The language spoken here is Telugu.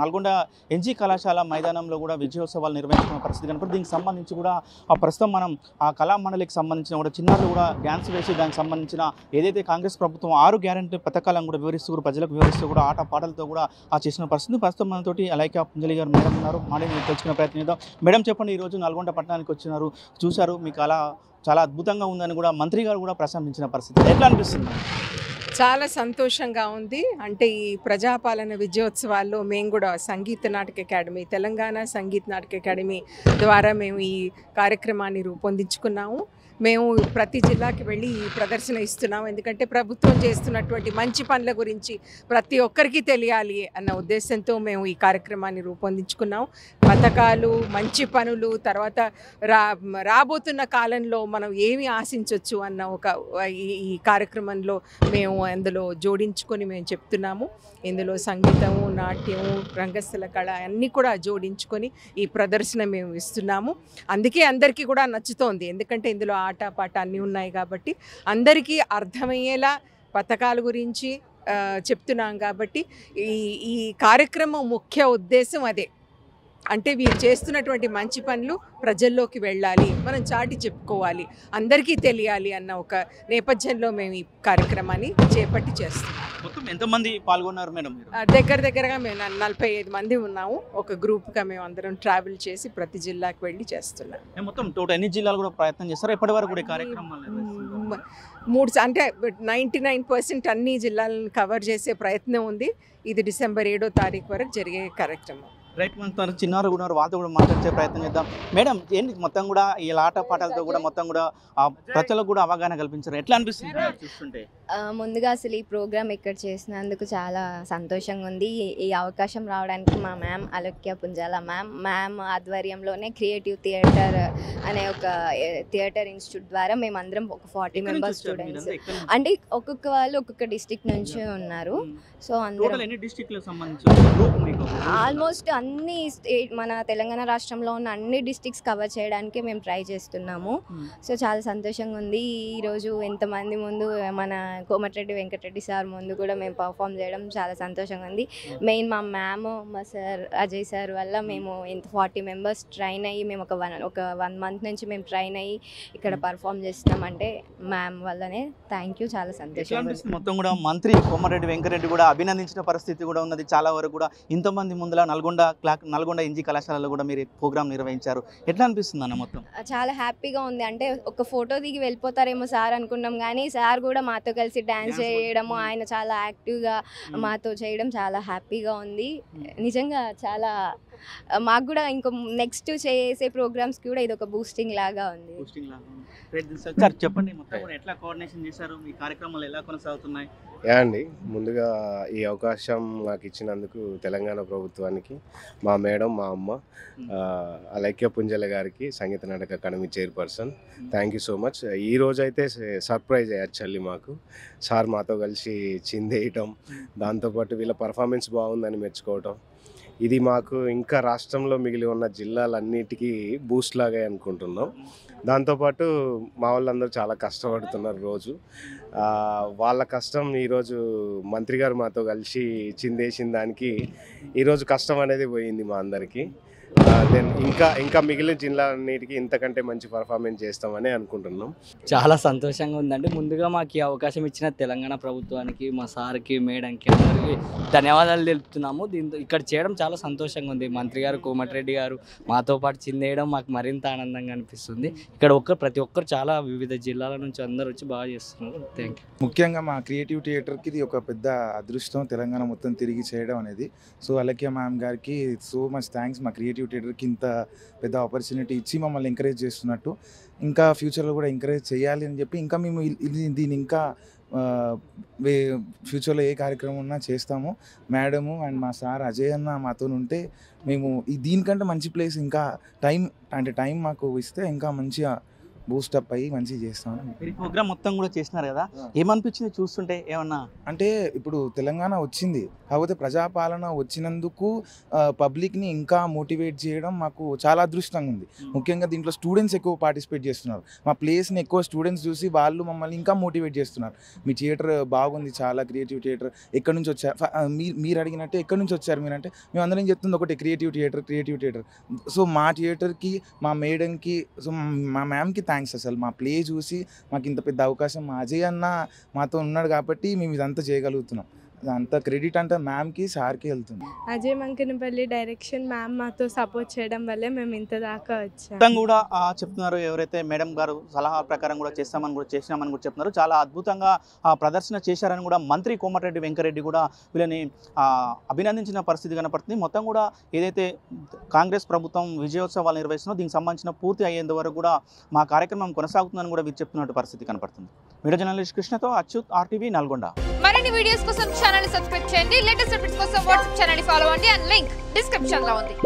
నల్గొండ ఎన్జీ కళాశాల మైదానంలో కూడా విజయోత్సవాలు నిర్వహించుకున్న పరిస్థితి కనుక దీనికి సంబంధించి కూడా ప్రస్తుతం మనం ఆ కళా మండలికి సంబంధించిన కూడా చిన్నారులు కూడా డ్యాన్స్ వేసి దానికి సంబంధించిన ఏదైతే కాంగ్రెస్ ప్రభుత్వం 6 గ్యారెంటీ పథకాలను కూడా వివరిస్తూ ప్రజలకు వివరిస్తూ కూడా ఆట పాటలతో కూడా చేసిన పరిస్థితి. ప్రస్తుతం మనతోటి అలైకా పుంజలి గారు మేడం ఉన్నారు. మాడని తెలుసుకునే ప్రయత్నం చేద్దాం. మేడం చెప్పండి, ఈరోజు నల్గొండ పట్టణానికి వచ్చినారు, చూశారు, మీ కళ చాలా అద్భుతంగా ఉందని కూడా మంత్రి గారు కూడా ప్రశంసించిన పరిస్థితి, ఎట్లా అనిపిస్తుంది? చాలా సంతోషంగా ఉంది. అంటే ఈ ప్రజాపాలన విజయోత్సవాల్లో మేము కూడా సంగీత నాటక అకాడమీ, తెలంగాణ సంగీత నాటక అకాడమీ ద్వారా మేము ఈ కార్యక్రమాన్ని రూపొందించుకున్నాము. మేము ప్రతి జిల్లాకి వెళ్ళి ఈ ప్రదర్శన ఇస్తున్నాము. ఎందుకంటే ప్రభుత్వం చేస్తున్నటువంటి మంచి పనుల గురించి ప్రతి ఒక్కరికి తెలియాలి అన్న ఉద్దేశంతో మేము ఈ కార్యక్రమాన్ని రూపొందించుకున్నాం. పథకాలు, మంచి పనులు, తర్వాత రాబోతున్న కాలంలో మనం ఏమి ఆశించవచ్చు అన్న ఈ కార్యక్రమంలో మేము అందులో జోడించుకొని మేము చెప్తున్నాము. ఇందులో సంగీతము, నాట్యము, రంగస్థల కళ అన్నీ కూడా జోడించుకొని ఈ ప్రదర్శన మేము ఇస్తున్నాము. అందుకే అందరికీ కూడా నచ్చుతోంది. ఎందుకంటే ఇందులో ఆట పాట అన్నీ ఉన్నాయి కాబట్టి అందరికీ అర్థమయ్యేలా పథకాల గురించి చెప్తున్నాం. కాబట్టి ఈ కార్యక్రమం ముఖ్య ఉద్దేశం అదే. అంటే వీరు చేస్తున్నటువంటి మంచి పనులు ప్రజల్లోకి వెళ్ళాలి, మనం చాటి చెప్పుకోవాలి, అందరికీ తెలియాలి అన్న ఒక నేపథ్యంలో మేము ఈ కార్యక్రమాన్ని చేపట్టి చేస్తున్నాం. మొత్తం ఎంతమంది పాల్గొన్నారు మేడం? దగ్గరగా మేము 45 మంది ఉన్నాము. ఒక గ్రూప్గా మేము అందరం ట్రావెల్ చేసి ప్రతి జిల్లాకి వెళ్ళి చేస్తున్నాం. మొత్తం టోటల్ ఎన్ని జిల్లాలు కూడా ప్రయత్నం చేస్తారు ఇప్పటి వరకు కూడా కార్యక్రమాలు? 3 అంటే 99% అన్ని జిల్లాలను కవర్ చేసే ప్రయత్నం ఉంది. ఇది డిసెంబర్ 7వ తారీఖు వరకు జరిగే కార్యక్రమం. రైట్, మన చిన్నారు కూడా వాళ్ళతో కూడా మాట్లాడే ప్రయత్నం చేద్దాం. మేడం, ఏంటి మొత్తం కూడా ఈ ఆట పాటలతో కూడా మొత్తం కూడా ప్రజలకు కూడా అవగాహన కల్పించారు, ఎట్లా అనిపిస్తుంది చూస్తుంటే? ముందుగా అసలు ఈ ప్రోగ్రామ్ ఇక్కడ చేసినందుకు చాలా సంతోషంగా ఉంది. ఈ అవకాశం రావడానికి మా మ్యామ్ అలక్య పుంజాల మ్యామ్ ఆధ్వర్యంలోనే క్రియేటివ్ థియేటర్ అనే ఒక థియేటర్ ఇన్స్టిట్యూట్ ద్వారా మేమందరం ఒక 40 మెంబర్స్ స్టూడెంట్స్, అంటే ఒక్కొక్క వాళ్ళు ఒక్కొక్క డిస్ట్రిక్ట్ నుంచి ఉన్నారు. సో అందరం ఆల్మోస్ట్ అన్ని మన తెలంగాణ రాష్ట్రంలో ఉన్న అన్ని డిస్ట్రిక్ట్స్ కవర్ చేయడానికి మేము ట్రై చేస్తున్నాము. సో చాలా సంతోషంగా ఉంది. ఈరోజు ఎంతమంది ముందు మన కోమటిరెడ్డి వెంకటరెడ్డి సార్ ముందు కూడా మేము పర్ఫామ్ చేయడం చాలా సంతోషంగా ఉంది. మెయిన్ మా మ్యామ్, మా సార్ అజయ్ సార్ వల్ల మేము ఇంత 40 మెంబర్స్ ట్రైన్ అయ్యి మేము ఒక 1 మంత్ నుంచి మేము ట్రైన్ అయ్యి ఇక్కడ పర్ఫామ్ చేస్తున్నామంటే మ్యామ్ వల్లనే. థ్యాంక్ యూ, చాలా సంతోషంగా. మొత్తం కూడా మంత్రి కోమటిరెడ్డి వెంకటరెడ్డి కూడా అభినందించిన పరిస్థితి కూడా ఉన్నది. చాలా వరకు కూడా ఇంతమంది ముందులా నల్గొండ ఎన్జీ కళాశాలలో కూడా మీరు ప్రోగ్రామ్ నిర్వహించారు, ఎట్లా అనిపిస్తుంది అన్న? మొత్తం చాలా హ్యాపీగా ఉంది. అంటే ఒక ఫోటో దిగి వెళ్ళిపోతారేమో సార్ అనుకున్నాం, కానీ సార్ కూడా మాతో కలిసి డ్యాన్స్ చేయడము, ఆయన చాలా యాక్టివ్గా మాతో చేయడం చాలా హ్యాపీగా ఉంది. నిజంగా చాలా మాకు కూడా ఇంకో నెక్స్ట్ చేసే ప్రోగ్రామ్స్ కూడా ఇది ఒక బూస్టింగ్ లాగా ఉంది. చెప్పండి, మొత్తం ఎట్లా కోఆర్డినేషన్ చేశారు, మీ కార్యక్రమాలు ఎలా కొనసాగుతున్నాయి? అండి, ముందుగా ఈ అవకాశం నాకు ఇచ్చినందుకు తెలంగాణ ప్రభుత్వానికి, మా మేడం, మా అమ్మ అలైక్య పుంజల గారికి, Sangeet Natak academy chairperson, thank you so much. ఈ రోజు అయితే సర్ప్రైజ్ యాక్చువల్లీ మాకు సార్ మాతో కలిసి చిందేయటం, దాంతోపాటు వీళ్ళ పర్ఫార్మెన్స్ బాగుందని మెచ్చుకోవటం, ఇది మాకు ఇంకా రాష్ట్రంలో మిగిలి ఉన్న జిల్లాలన్నిటికీ బూస్ట్ లాగా అనుకుంటున్నాం. దాంతోపాటు మా వాళ్ళందరూ చాలా కష్టపడుతున్నారు రోజు. వాళ్ళ కష్టం ఈరోజు మంత్రి గారు మాతో కలిసి చిందేసిన దానికి ఈరోజు కష్టం అనేది పోయింది మా అందరికీ. దెన్ ఇంకా మిగిలిన జిల్లాలన్నిటికీ ఇంతకంటే మంచి పర్ఫార్మెన్స్ చేస్తామని అనుకుంటున్నాం. చాలా సంతోషంగా ఉందండి. ముందుగా మాకు ఈ అవకాశం ఇచ్చిన తెలంగాణ ప్రభుత్వానికి, మా సార్కి, మేడంకి అందరికీ ధన్యవాదాలు తెలుపుతున్నాము. దీంతో ఇక్కడ చేయడం చాలా సంతోషంగా ఉంది. మంత్రి గారు, కోమటిరెడ్డి గారు మాతో పాటు చిందేయడం మాకు మరింత ఆనందంగా అనిపిస్తుంది. ఇక్కడ ప్రతి ఒక్కరు చాలా వివిధ జిల్లాల నుంచి అందరూ వచ్చి బాగా చేస్తున్నారు. Thank you. ముఖ్యంగా మా క్రియేటివ్ థియేటర్కి ఇది ఒక పెద్ద అదృష్టం, తెలంగాణ మొత్తం తిరిగి చేయడం అనేది. సో అలక్య మ్యామ్ గారికి సో మచ్ థ్యాంక్స్. మా క్రియేటివ్ థియేటర్కి ఇంత పెద్ద ఆపర్చునిటీ ఇచ్చి మమ్మల్ని ఎంకరేజ్ చేస్తున్నట్టు, ఇంకా ఫ్యూచర్లో కూడా ఎంకరేజ్ చేయాలి అని చెప్పి ఇంకా మేము దీన్ని ఇంకా ఫ్యూచర్లో ఏ కార్యక్రమం ఉన్నా చేస్తాము. మేడము అండ్ మా సార్ అజయ్ అన్న మాతో ఉంటే మేము దీనికంటే మంచి ప్లేస్ ఇంకా టైం మాకు ఇస్తే ఇంకా మంచిగా బూస్టప్ అయ్యి మంచిగా చేస్తామని. మీరు ప్రోగ్రామ్ మొత్తం కూడా చేసినారు కదా, ఏమనిపించింది చూస్తుంటే? ఏమన్నా అంటే ఇప్పుడు తెలంగాణ వచ్చింది, కాకపోతే ప్రజాపాలన వచ్చినందుకు పబ్లిక్ని ఇంకా మోటివేట్ చేయడం మాకు చాలా అదృష్టంగా ఉంది. ముఖ్యంగా దీంట్లో స్టూడెంట్స్ ఎక్కువ పార్టిసిపేట్ చేస్తున్నారు. మా ప్లేస్ని ఎక్కువ స్టూడెంట్స్ చూసి వాళ్ళు మమ్మల్ని ఇంకా మోటివేట్ చేస్తున్నారు. మీ థియేటర్ బాగుంది, చాలా క్రియేటివ్ థియేటర్, ఎక్కడి నుంచి వచ్చారు మీరు అడిగినట్టే ఎక్కడి నుంచి వచ్చారు మీరంటే మేము అందరం చెప్తుంది ఒకటి, క్రియేటివ్ థియేటర్. సో మా థియేటర్కి, మా మేడంకి, సో మా మ్యామ్కి థ్యాంక్స్. అసలు మా ప్లే చూసి మాకు ఇంత పెద్ద అవకాశం మా అజయ్ అన్న మాతో ఉన్నాడు కాబట్టి మేము ఇదంతా చేయగలుగుతున్నాం. అంత క్రెడిట్ అంటే మ్యామ్కి, సార్కి వెళ్తుంది. అజయ్ మంకనపల్లి డైరెక్షన్ మ్యామ్ మాతో సపోర్ట్ చేయడం వల్లే మేము ఇంత దాకా వచ్చాము. మొత్తం కూడా చెప్తున్నారు, ఎవరైతే మేడం గారు సలహా ప్రకారం కూడా చేస్తామని కూడా చేసినామని కూడా చెప్తున్నారు. చాలా అద్భుతంగా ప్రదర్శన చేశారని కూడా మంత్రి కోమటిరెడ్డి వెంకరెడ్డి కూడా వీళ్ళని అభినందించిన పరిస్థితి కనపడుతుంది. మొత్తం కూడా ఏదైతే కాంగ్రెస్ ప్రభుత్వం విజయోత్సవాలు నిర్వహిస్తుందో దీనికి సంబంధించిన పూర్తి అయ్యేంత వరకు కూడా మా కార్యక్రమం కొనసాగుతుందని కూడా వీరు చెప్తున్నట్టు పరిస్థితి కనపడుతుంది. వీడియో జర్నలిస్ట్ కృష్ణతో అచ్యుత్, RTV నల్గొండ. మరిన్ని వీడియోస్ కోసం ఛానల్ ని సబ్స్క్రైబ్ చేయండి. లేటెస్ట్ అప్డేట్స్ కోసం వాట్సాప్ ఛానల్ ని ఫాలో అవ్వండి. అండ్ లింక్ డిస్క్రిప్షన్ లో ఉంది.